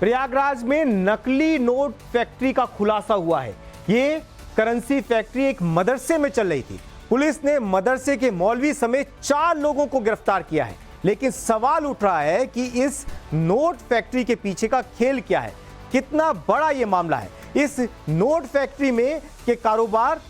प्रयागराज में नकली note factory का खुलासा हुआ है। ये करेंसी फैक्ट्री एक मदरसे में चल रही थी। पुलिस ने मदरसे के मौलवी समेत 4 लोगों को गिरफ्तार किया है। लेकिन सवाल उठ रहा है कि इस नोट फैक्ट्री के पीछे का खेल क्या है, कितना बड़ा यह मामला है। इस नोट फैक्ट्री में के कारोबार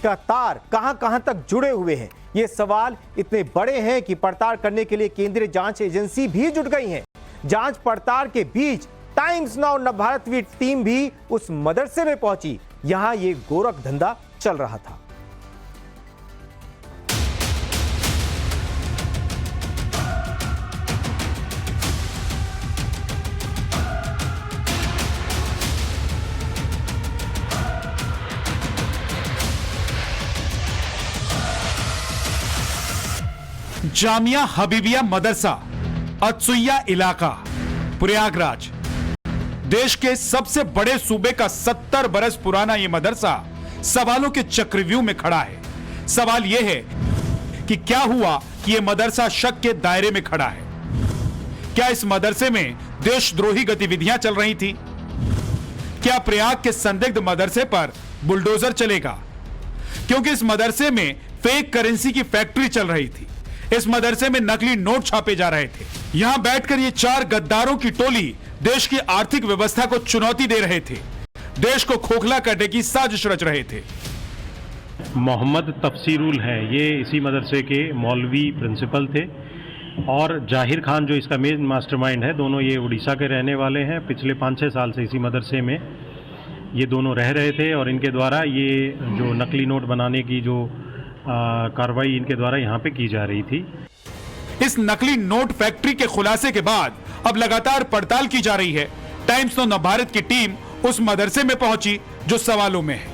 का तार कहां तक जुड़े हुए हैं। ये सवाल इतने बड़े हैं कि पड़ताल करने के लिए केंद्रीय जांच एजेंसी भी जुट गई है। जांच पड़ताल के बीच टाइम्स नाउ नवभारत की टीम भी उस मदरसे में पहुंची। यहां ये गोरख धंधा चल रहा था। जामिया हबीबिया मदरसा, अतसुइया इलाका, प्रयागराज। देश के सबसे बड़े सूबे का 70 बरस पुराना यह मदरसा सवालों के चक्रव्यूह में खड़ा है। सवाल यह है कि क्या हुआ कि यह मदरसा शक के दायरे में खड़ा है। क्या इस मदरसे में देशद्रोही गतिविधियां चल रही थी? क्या प्रयाग के संदिग्ध मदरसे पर बुलडोजर चलेगा? क्योंकि इस मदरसे में फेक करेंसी की फैक्ट्री चल रही थी। इस मदरसे में नकली नोट छापे जा रहे थे। यहां बैठकर ये 4 गद्दारों की टोली देश की आर्थिक व्यवस्था को चुनौती दे रहे थे, देश को खोखला करने की साजिश रच रहे थे। मोहम्मद तफसीरुल है, ये इसी मदरसे के मौलवी प्रिंसिपल थे, और जाहिर खान जो इसका मेन मास्टरमाइंड है, दोनों ये उड़ीसा के रहने वाले हैं। पिछले 5-6 साल से इसी मदरसे में ये दोनों रह रहे थे और इनके द्वारा ये जो नकली नोट बनाने की जो कार्रवाई इनके द्वारा यहाँ पे की जा रही थी। इस नकली नोट फैक्ट्री के खुलासे के बाद अब लगातार पड़ताल की जा रही है। टाइम्स नाउ नवभारत की टीम उस मदरसे में पहुंची जो सवालों में है।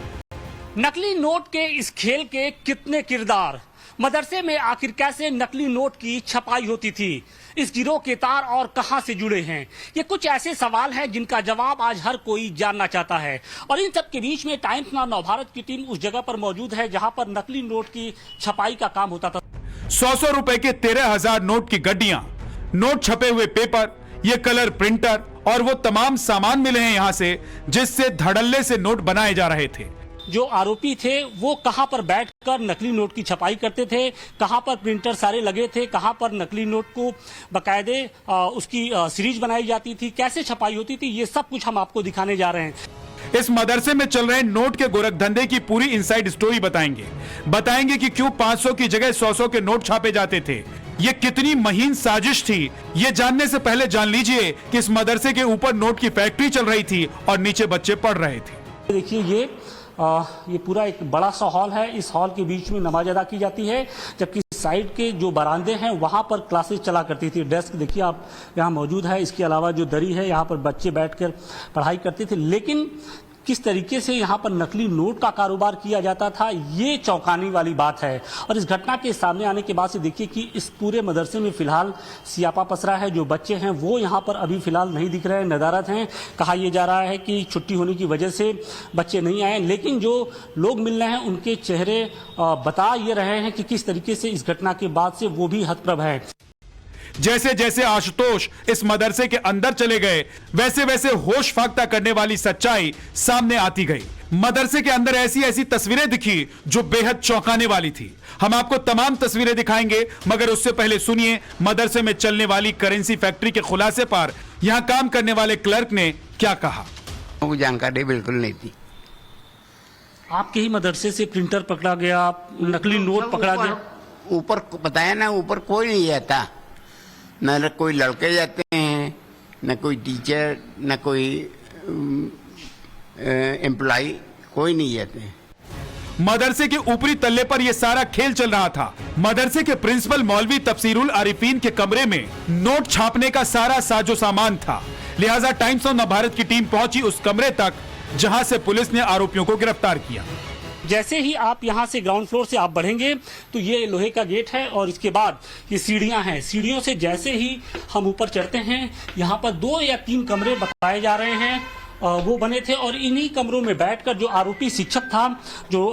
नकली नोट के इस खेल के कितने किरदार, मदरसे में आखिर कैसे नकली नोट की छपाई होती थी, इस गिरोह के तार और कहां से जुड़े हैं, ये कुछ ऐसे सवाल हैं जिनका जवाब आज हर कोई जानना चाहता है। और इन सब के बीच में टाइम्स नाउ नवभारत की टीम उस जगह पर मौजूद है जहां पर नकली नोट की छपाई का काम होता था। 100 रुपए के 13,000 नोट की गड्डियां, नोट छपे हुए पेपर, ये कलर प्रिंटर और वो तमाम सामान मिले हैं यहां से जिससे धड़ल्ले से नोट बनाए जा रहे थे। जो आरोपी थे वो कहां पर बैठकर नकली नोट की छपाई करते थे, कहां पर प्रिंटर सारे लगे थे, कहां पर नकली नोट को बकायदे उसकी सीरीज बनाई जाती थी, कैसे छपाई होती थी, ये सब कुछ हम आपको दिखाने जा रहे हैं। इस मदरसे में चल रहे नोट के गोरख धंधे की पूरी इनसाइड स्टोरी बताएंगे कि क्यों 500 की जगह 100 के नोट छापे जाते थे। ये कितनी महीन साजिश थी, ये जानने से पहले जान लीजिए कि इस मदरसे के ऊपर नोट की फैक्ट्री चल रही थी और नीचे बच्चे पढ़ रहे थे। देखिए ये पूरा एक बड़ा सा हॉल है। इस हॉल के बीच में नमाज अदा की जाती है, जबकि साइड के जो बरामदे हैं वहां पर क्लासेस चला करती थी। डेस्क देखिए आप यहाँ मौजूद है, इसके अलावा जो दरी है यहाँ पर बच्चे बैठकर पढ़ाई करते थे। लेकिन किस तरीके से यहाँ पर नकली नोट का कारोबार किया जाता था, ये चौंकाने वाली बात है। और इस घटना के सामने आने के बाद से देखिए कि इस पूरे मदरसे में फिलहाल सियापा पसरा है। जो बच्चे हैं वो यहाँ पर अभी फिलहाल नहीं दिख रहे हैं, नदारत हैं। कहा यह जा रहा है कि छुट्टी होने की वजह से बच्चे नहीं आए, लेकिन जो लोग मिल रहे हैं उनके चेहरे बता ये रहे हैं कि किस तरीके से इस घटना के बाद से वो भी हतप्रभ है। जैसे जैसे आशुतोष इस मदरसे के अंदर चले गए, वैसे वैसे होश फाख्ता करने वाली सच्चाई सामने आती गई। मदरसे के अंदर ऐसी ऐसी तस्वीरें दिखी जो बेहद चौंकाने वाली थी। हम आपको तमाम तस्वीरें दिखाएंगे, मगर उससे पहले सुनिए मदरसे में चलने वाली करेंसी फैक्ट्री के खुलासे पर यहां काम करने वाले क्लर्क ने क्या कहा। जानकारी बिल्कुल नहीं थी। आपके ही मदरसे से प्रिंटर पकड़ा गया, नकली नोट पकड़ा गया। ऊपर बताया ना, ऊपर कोई नहीं जाता, न कोई लड़के जाते हैं, न कोई टीचर, न कोई एम्प्लॉय, कोई नहीं जाते हैं। मदरसे के ऊपरी तल्ले पर यह सारा खेल चल रहा था। मदरसे के प्रिंसिपल मौलवी तफसीरुल आरिफीन के कमरे में नोट छापने का सारा साजो सामान था। लिहाजा टाइम्स नाउ नवभारत की टीम पहुंची उस कमरे तक जहां से पुलिस ने आरोपियों को गिरफ्तार किया। जैसे ही आप यहाँ से ग्राउंड फ्लोर से आप बढ़ेंगे तो ये लोहे का गेट है और इसके बाद ये सीढ़ियां हैं। सीढ़ियों से जैसे ही हम ऊपर चढ़ते हैं, यहाँ पर 2 या 3 कमरे बताए जा रहे हैं, वो बने थे। और इन्हीं कमरों में बैठकर जो आरोपी शिक्षक था, जो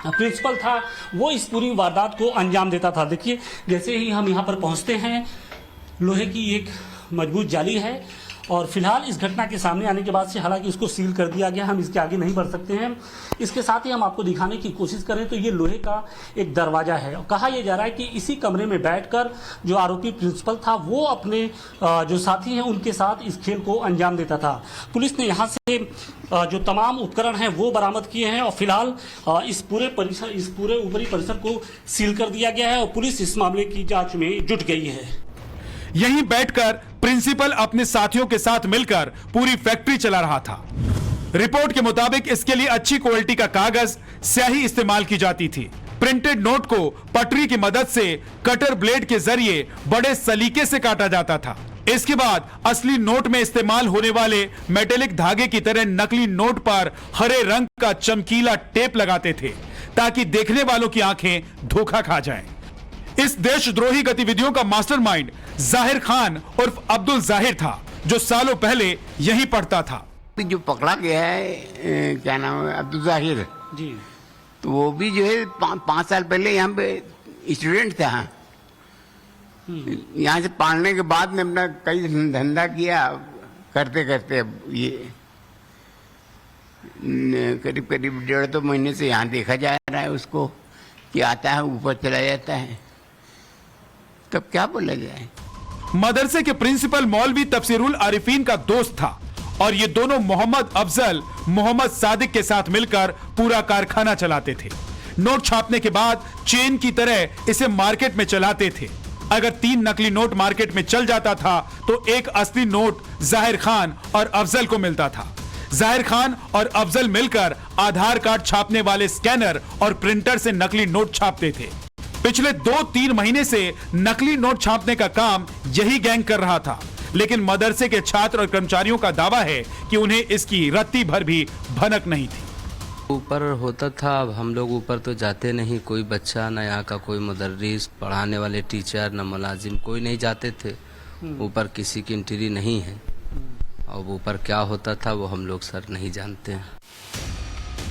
प्रिंसिपल था, वो इस पूरी वारदात को अंजाम देता था। देखिए जैसे ही हम यहाँ पर पहुँचते हैं, लोहे की एक मजबूत जाली है और फिलहाल इस घटना के सामने आने के बाद से हालांकि इसको सील कर दिया गया, हम इसके आगे नहीं बढ़ सकते हैं। इसके साथ ही हम आपको दिखाने की कोशिश करें तो ये लोहे का एक दरवाजा है और कहा यह जा रहा है कि इसी कमरे में बैठकर जो आरोपी प्रिंसिपल था वो अपने जो साथी हैं उनके साथ इस खेल को अंजाम देता था। पुलिस ने यहाँ से जो तमाम उपकरण हैं वो बरामद किए हैं और फिलहाल इस पूरे ऊपरी परिसर को सील कर दिया गया है और पुलिस इस मामले की जांच में जुट गई है। यहीं बैठकर प्रिंसिपल अपने साथियों के साथ मिलकर पूरी फैक्ट्री चला रहा था। रिपोर्ट के मुताबिक इसके लिए अच्छी क्वालिटी का कागज, स्याही इस्तेमाल की जाती थी। प्रिंटेड नोट को पटरी की मदद से कटर ब्लेड के जरिए बड़े सलीके से काटा जाता था। इसके बाद असली नोट में इस्तेमाल होने वाले मेटेलिक धागे की तरह नकली नोट पर हरे रंग का चमकीला टेप लगाते थे ताकि देखने वालों की आंखें धोखा खा जाएं। इस देशद्रोही गतिविधियों का मास्टरमाइंड जाहिर खान उर्फ अब्दुल जाहिर था, जो सालों पहले यहीं पढ़ता था। जो पकड़ा गया है क्या नाम है, अब्दुल जाहिर जी, तो वो भी जो है 5 साल पहले यहाँ पे स्टूडेंट था। यहाँ से पढ़ने के बाद में अपना कई धंधा किया, करते करते अब ये करीब 1.5-2 महीने से यहाँ देखा जा रहा है उसको कि आता है ऊपर चला जाता है, तब क्या बोला जाए। मदरसे के प्रिंसिपल मौलवी तफसीरुल आरिफीन का दोस्त था और ये दोनों मोहम्मद अफजल, मोहम्मद सादिक के साथ मिलकर पूरा कारखाना चलाते थे। नोट छापने के बाद चेन की तरह इसे मार्केट में चलाते थे। अगर 3 नकली नोट मार्केट में चल जाता था तो एक असली नोट जाहिर खान और अफजल को मिलता था। जाहिर खान और अफजल मिलकर आधार कार्ड छापने वाले स्कैनर और प्रिंटर से नकली नोट छापते थे। पिछले 2-3 महीने से नकली नोट छापने का काम यही गैंग कर रहा था, लेकिन मदरसे के छात्र और कर्मचारियों का दावा है कि उन्हें इसकी रत्ती भर भी भनक नहीं थी। ऊपर होता था, अब हम लोग ऊपर तो जाते नहीं, कोई बच्चा न यहाँ का कोई मुदर्रिस, पढ़ाने वाले टीचर न मुलाजिम, कोई नहीं जाते थे ऊपर, किसी की एंट्री नहीं है। और ऊपर क्या होता था वो हम लोग सर नहीं जानते हैं।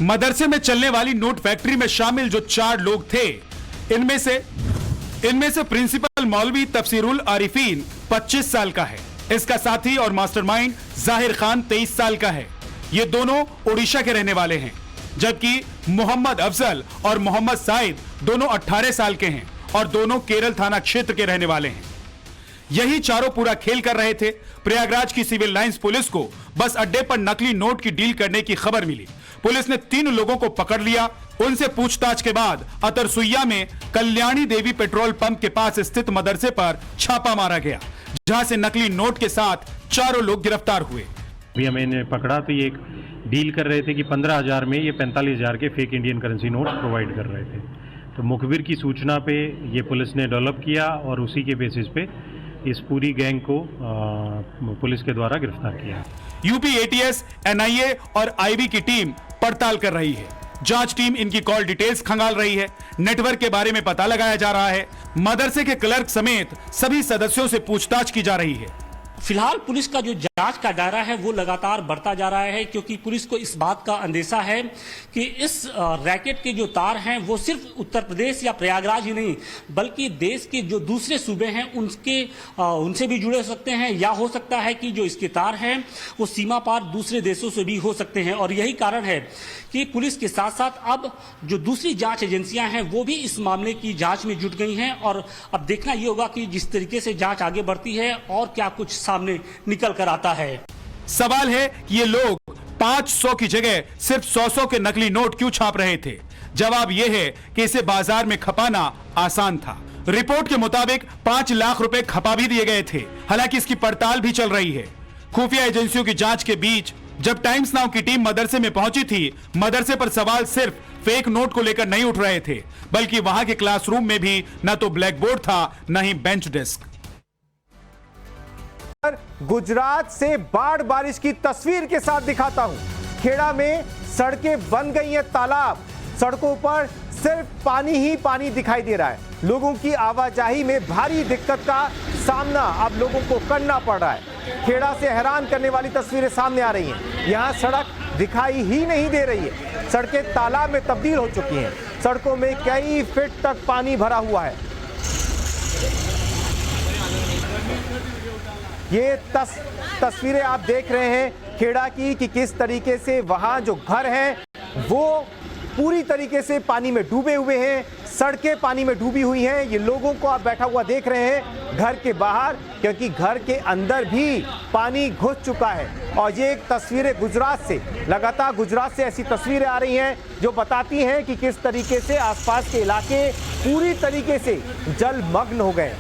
मदरसे में चलने वाली नोट फैक्ट्री में शामिल जो 4 लोग थे, इनमें से प्रिंसिपल मौलवी तफसीरुल आरिफीन 25 साल का है। इसका साथी और मास्टरमाइंड जाहिर खान 23 साल का है। ये दोनों ओडिशा के रहने वाले हैं, जबकि मोहम्मद अफजल और मोहम्मद साइद दोनों 18 साल के हैं और दोनों केरल थाना क्षेत्र के रहने वाले हैं। यही चारों पूरा खेल कर रहे थे। प्रयागराज की सिविल लाइंस पुलिस को बस अड्डे पर नकली नोट की डील करने की खबर मिली। पुलिस ने 3 लोगों को पकड़ लिया। उनसे पूछताछ के बाद अतरसुइया में कल्याणी देवी पेट्रोल पंप के पास स्थित मदरसे पर छापा मारा गया, जहां से नकली नोट के साथ 4 लोग गिरफ्तार हुए। अभी हमें इन्हें पकड़ा तो ये एक डील कर रहे थे कि 15,000 में ये 45,000 के fake Indian currency note provide कर रहे थे। तो मुखबिर की सूचना पे ये पुलिस ने डेवलप किया और उसी के बेसिस पे इस पूरी गैंग को पुलिस के द्वारा गिरफ्तार किया। यूपी एटीएस, एनआईए और आईबी की टीम पड़ताल कर रही है। जांच टीम इनकी कॉल डिटेल्स खंगाल रही है। नेटवर्क के बारे में पता लगाया जा रहा है। मदरसे के क्लर्क समेत सभी सदस्यों से पूछताछ की जा रही है। फिलहाल पुलिस का जो जांच का दायरा है वो लगातार बढ़ता जा रहा है, क्योंकि पुलिस को इस बात का अंदेशा है कि इस रैकेट के जो तार हैं वो सिर्फ उत्तर प्रदेश या प्रयागराज ही नहीं बल्कि देश के जो दूसरे सूबे हैं उनसे भी जुड़े हो सकते हैं, या हो सकता है कि जो इसके तार हैं वो सीमा पार दूसरे देशों से भी हो सकते हैं। और यही कारण है कि पुलिस के साथ साथ अब जो दूसरी जांच एजेंसियां हैं वो भी इस मामले की जांच में जुट गई हैं। और अब देखना ये होगा कि जिस तरीके से जांच आगे बढ़ती है और क्या कुछ सामने निकल कर आता है। सवाल है कि ये लोग 500 की जगह सिर्फ 100 के नकली नोट क्यों छाप रहे थे? जवाब यह है कि इसे बाजार में खपाना आसान था। रिपोर्ट के मुताबिक 5 लाख रुपए खपा भी दिए गए थे। हालांकि इसकी पड़ताल भी चल रही है। खुफिया एजेंसियों की जांच के बीच जब टाइम्स नाउ की टीम मदरसे में पहुंची थी, मदरसे पर सवाल सिर्फ फेक नोट को लेकर नहीं उठ रहे थे, बल्कि वहां के क्लासरूम में भी न तो ब्लैक बोर्ड था न ही बेंच डेस्क। गुजरात से बाढ़ बारिश की तस्वीर के साथ दिखाता हूं। खेड़ा में सड़कें बन गई हैं तालाब, सड़कों पर सिर्फ पानी ही पानी दिखाई दे रहा है। लोगों की आवाजाही में भारी दिक्कत का सामना अब लोगों को करना पड़ रहा है। खेड़ा से हैरान करने वाली तस्वीरें सामने आ रही हैं। यहां सड़क दिखाई ही नहीं दे रही है, सड़कें तालाब में तब्दील हो चुकी हैं। सड़कों में कई फीट तक पानी भरा हुआ है। ये तस्वीरें आप देख रहे हैं खेड़ा की कि किस तरीके से वहां जो घर हैं वो पूरी तरीके से पानी में डूबे हुए हैं, सड़कें पानी में डूबी हुई हैं। ये लोगों को आप बैठा हुआ देख रहे हैं घर के बाहर, क्योंकि घर के अंदर भी पानी घुस चुका है। और ये एक तस्वीरें गुजरात से, लगातार गुजरात से ऐसी तस्वीरें आ रही हैं जो बताती हैं कि किस तरीके से आसपास के इलाके पूरी तरीके से जलमग्न हो गए।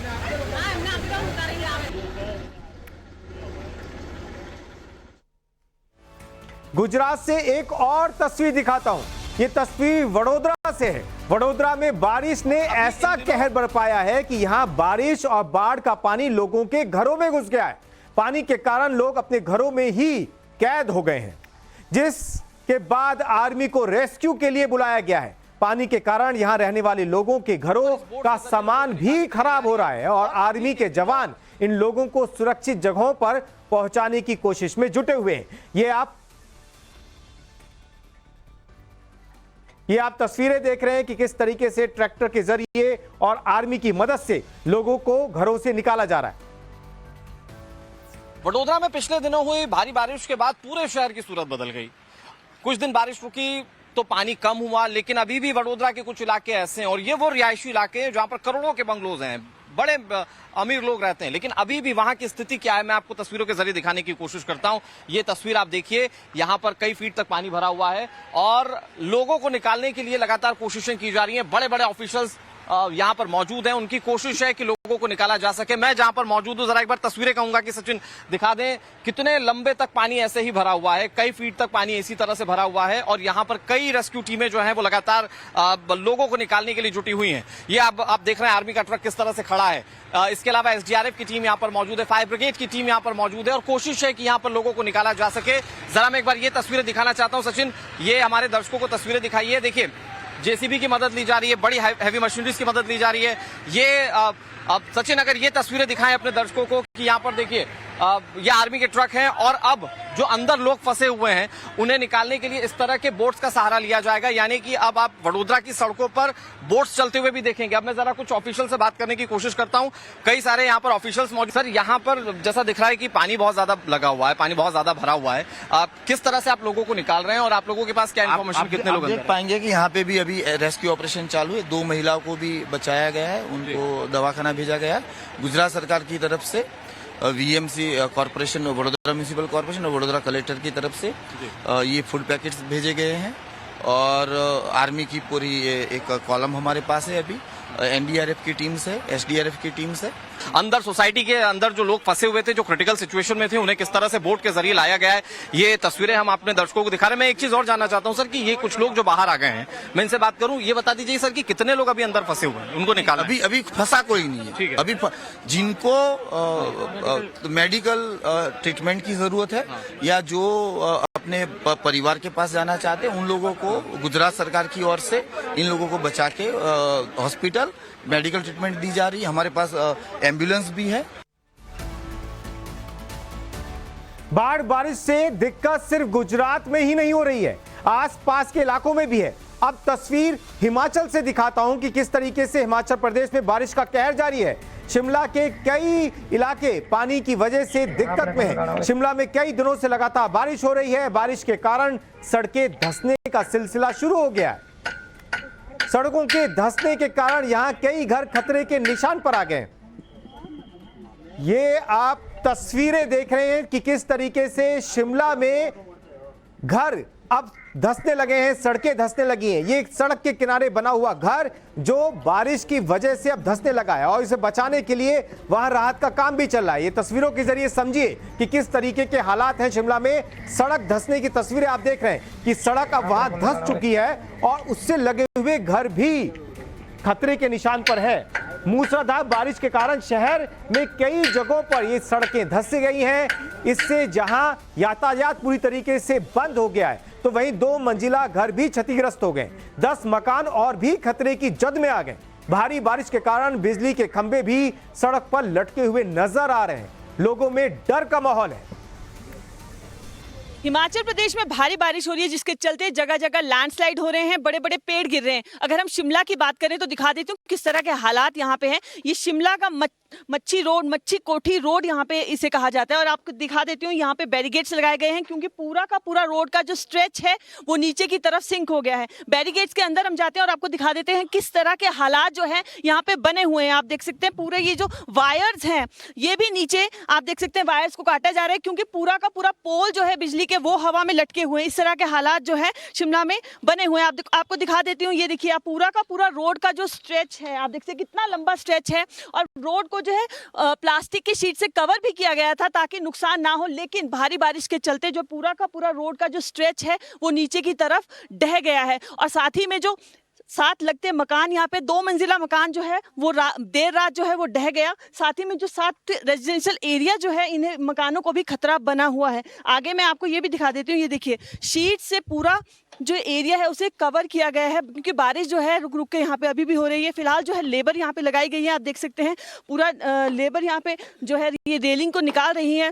गुजरात से एक और तस्वीर दिखाता हूं। ये तस्वीर वडोदरा से है। वडोदरा में बारिश ने ऐसा कहर बरपाया है कि यहां बारिश और बाढ़ का पानी लोगों के घरों में घुस गया है। पानी के कारण लोग अपने घरों में ही कैद हो गए हैं, जिसके बाद आर्मी को रेस्क्यू के लिए बुलाया गया है। पानी के कारण यहां रहने वाले लोगों के घरों का सामान भी खराब हो रहा है और आर्मी के जवान इन लोगों को सुरक्षित जगहों पर पहुंचाने की कोशिश में जुटे हुए हैं। ये आप तस्वीरें देख रहे हैं कि किस तरीके से ट्रैक्टर के जरिए और आर्मी की मदद से लोगों को घरों से निकाला जा रहा है। वडोदरा में पिछले दिनों हुई भारी बारिश के बाद पूरे शहर की सूरत बदल गई। कुछ दिन बारिश रुकी तो पानी कम हुआ, लेकिन अभी भी वडोदरा के कुछ इलाके ऐसे हैं, और ये वो रिहायशी इलाके हैं जहां पर करोड़ों के बंगलोज हैं, बड़े अमीर लोग रहते हैं, लेकिन अभी भी वहां की स्थिति क्या है मैं आपको तस्वीरों के जरिए दिखाने की कोशिश करता हूं। ये तस्वीर आप देखिए, यहां पर कई फीट तक पानी भरा हुआ है और लोगों को निकालने के लिए लगातार कोशिशें की जा रही हैं। बड़े बड़े ऑफिशियल्स यहां पर मौजूद हैं, उनकी कोशिश है कि लोगों को निकाला जा सके। मैं जहां पर मौजूद हूं, जरा एक बार तस्वीरें कहूंगा कि सचिन दिखा दें कितने लंबे तक पानी ऐसे ही भरा हुआ है, कई फीट तक पानी इसी तरह से भरा हुआ है और यहां पर कई रेस्क्यू टीमें जो हैं वो लगातार लोगों को निकालने के लिए जुटी हुई हैं। ये आप देख रहे हैं आर्मी का ट्रक किस तरह से खड़ा है। इसके अलावा एसडीआरएफ की टीम यहां पर मौजूद है, फायर ब्रिगेड की टीम यहां पर मौजूद है और कोशिश है कि यहां पर लोगों को निकाला जा सके। जरा मैं एक बार ये तस्वीरें दिखाना चाहता हूं सचिन, ये हमारे दर्शकों को तस्वीरें दिखाइए। देखिए जेसीबी की मदद ली जा रही है, बड़ी हैवी मशीनरीज की मदद ली जा रही है। ये अब सचिन अगर ये तस्वीरें दिखाएं अपने दर्शकों को कि यहाँ पर देखिए ये आर्मी के ट्रक हैं और अब जो अंदर लोग फंसे हुए हैं उन्हें निकालने के लिए इस तरह के बोट्स का सहारा लिया जाएगा, यानी कि अब आप वडोदरा की सड़कों पर बोट्स चलते हुए भी देखेंगे। अब मैं जरा कुछ ऑफिशियल से बात करने की कोशिश करता हूँ, कई सारे यहाँ पर ऑफिशियल्स मौजूद। सर यहाँ पर जैसा दिख रहा है कि पानी बहुत ज्यादा लगा हुआ है, पानी बहुत ज्यादा भरा हुआ है, किस तरह से आप लोगों को निकाल रहे हैं और आप लोगों के पास क्या इन्फॉर्मेशन, कितने लोग देख पाएंगे कि यहाँ पे भी अभी रेस्क्यू ऑपरेशन चालू है। 2 महिलाओं को भी बचाया गया है, उनको दवाखाना भेजा गया है गुजरात सरकार की तरफ से। VMC corporation, Vadodara municipal corporation और वडोदरा कलेक्टर की तरफ से ये फूड पैकेट्स भेजे गए हैं और आर्मी की पूरी एक कॉलम हमारे पास है अभी, एनडीआरएफ की टीम से, एसडीआरएफ की टीम से। अंदर सोसाइटी के अंदर जो लोग फंसे हुए थे, जो क्रिटिकल सिचुएशन में थे, उन्हें किस तरह से बोट के जरिए लाया गया है, ये तस्वीरें हम अपने दर्शकों को दिखा रहे हैं। मैं एक चीज और जानना चाहता हूं सर कि ये कुछ लोग जो बाहर आ गए हैं, मैं इनसे बात करूं, ये बता दीजिए सर कि कितने लोग अभी अंदर फंसे हुए हैं, उनको निकाला? अभी फंसा कोई नहीं है, है। अभी जिनको मेडिकल ट्रीटमेंट की जरूरत है या जो अपने परिवार के पास जाना चाहते हैं, उन लोगों को गुजरात सरकार की ओर से इन लोगों को बचा के हॉस्पिटल मेडिकल ट्रीटमेंट दी जा रही है। हमारे पास एम्बुलेंस भी है। बाढ़ बारिश से दिक्कत सिर्फ गुजरात में ही नहीं हो रही है, आसपास के इलाकों में भी है। अब तस्वीर हिमाचल से दिखाता हूं कि किस तरीके से हिमाचल प्रदेश में बारिश का कहर जारी है। शिमला के कई इलाके पानी की वजह से दिक्कत में है। शिमला में कई दिनों से लगातार बारिश हो रही है। बारिश के कारण सड़कें धंसने का सिलसिला शुरू हो गया है। सड़कों के धंसने के कारण यहां कई घर खतरे के निशान पर आ गए। ये आप तस्वीरें देख रहे हैं कि किस तरीके से शिमला में घर अब धंसने लगे हैं, सड़कें धंसने लगी हैं। ये सड़क के किनारे बना हुआ घर जो बारिश की वजह से अब धंसने लगा है और इसे बचाने के लिए वहां राहत का काम भी चल रहा है। ये तस्वीरों के जरिए समझिए कि किस तरीके के हालात हैं शिमला में। सड़क धंसने की तस्वीरें आप देख रहे हैं कि सड़क अब वहां धंस चुकी है और उससे लगे हुए घर भी खतरे के निशान पर है। मूसलाधार बारिश के कारण शहर में कई जगहों पर ये सड़कें धंस गई हैं। इससे जहां यातायात पूरी तरीके से बंद हो गया है, तो वहीं 2 मंजिला घर भी क्षतिग्रस्त हो गए। 10 मकान और भी खतरे की जद में आ गए। भारी बारिश के कारण बिजली के खंभे भी सड़क पर लटके हुए नजर आ रहे हैं। लोगों में डर का माहौल है। हिमाचल प्रदेश में भारी बारिश हो रही है, जिसके चलते जगह जगह लैंडस्लाइड हो रहे हैं, बड़े बड़े पेड़ गिर रहे हैं। अगर हम शिमला की बात करें तो दिखा देती हूँ किस तरह के हालात यहाँ पे हैं। ये शिमला का मच्छी रोड, मच्छी कोठी रोड यहाँ पे इसे कहा जाता है। और आपको दिखा देती हूँ, यहाँ पे बैरिकेड्स लगाए गए हैं क्योंकि पूरा का पूरा रोड का जो स्ट्रेच है वो नीचे की तरफ सिंक हो गया है। बैरिकेड्स के अंदर हम जाते हैं और आपको दिखा देते हैं किस तरह के हालात जो है यहाँ पे बने हुए हैं। आप देख सकते हैं पूरे ये जो वायर्स हैं ये भी नीचे आप देख सकते हैं वायर्स को काटा जा रहा है क्योंकि पूरा का पूरा पोल जो है बिजली के वो हवा में लटके हुए हैं। इस तरह के हालात जो है शिमला में बने हुए हैं। आपको दिखा देती हूँ, ये देखिए आप पूरा का पूरा रोड का जो स्ट्रेच है आप देख सकते हैं कितना लंबा स्ट्रेच है और रोड को जो है प्लास्टिक की शीट से कवर भी किया गया था ताकि नुकसान ना हो, लेकिन भारी बारिश के चलते जो पूरा का पूरा रोड का जो स्ट्रेच है वो नीचे की तरफ ढह गया है। और साथ ही में जो साथ लगते मकान, यहाँ पे 2 मंजिला मकान जो है वो देर रात जो है वो ढह गया। साथ ही में जो 7 रेजिडेंशियल एरिया जो है इन्हें मकानों को भी खतरा बना हुआ है। आगे मैं आपको ये भी दिखा देती हूँ, ये देखिए शीट से पूरा जो एरिया है उसे कवर किया गया है क्योंकि बारिश जो है रुक रुक के यहाँ पे अभी भी हो रही है। फिलहाल जो है लेबर यहाँ पे लगाई गई है, आप देख सकते हैं पूरा लेबर यहाँ पे जो है ये रेलिंग को निकाल रही है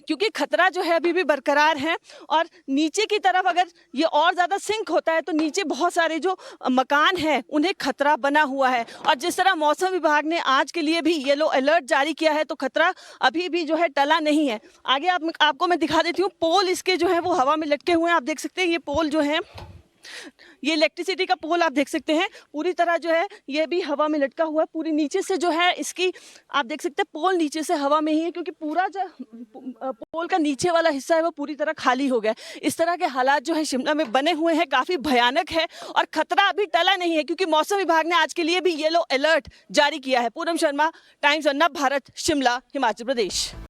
क्योंकि खतरा जो है अभी भी बरकरार है। और नीचे की तरफ अगर ये और ज़्यादा सिंक होता है तो नीचे बहुत सारे जो मकान हैं उन्हें खतरा बना हुआ है। और जिस तरह मौसम विभाग ने आज के लिए भी येलो अलर्ट जारी किया है तो खतरा अभी भी जो है टला नहीं है। आगे आपको मैं दिखा देती हूँ, पोल इसके जो है वो हवा में लटके हुए हैं। आप देख सकते हैं ये पोल जो है, ये इलेक्ट्रिसिटी का पोल आप देख सकते हैं पूरी तरह जो है ये भी हवा में लटका हुआ है। पूरी नीचे से जो है इसकी आप देख सकते हैं पोल नीचे से हवा में ही है क्योंकि पूरा जो पोल का नीचे वाला हिस्सा है वो पूरी तरह खाली हो गया। इस तरह के हालात जो है शिमला में बने हुए हैं, काफ़ी भयानक है और खतरा अभी टला नहीं है क्योंकि मौसम विभाग ने आज के लिए भी येलो अलर्ट जारी किया है। पूनम शर्मा, टाइम्स ऑफ नव भारत, शिमला, हिमाचल प्रदेश।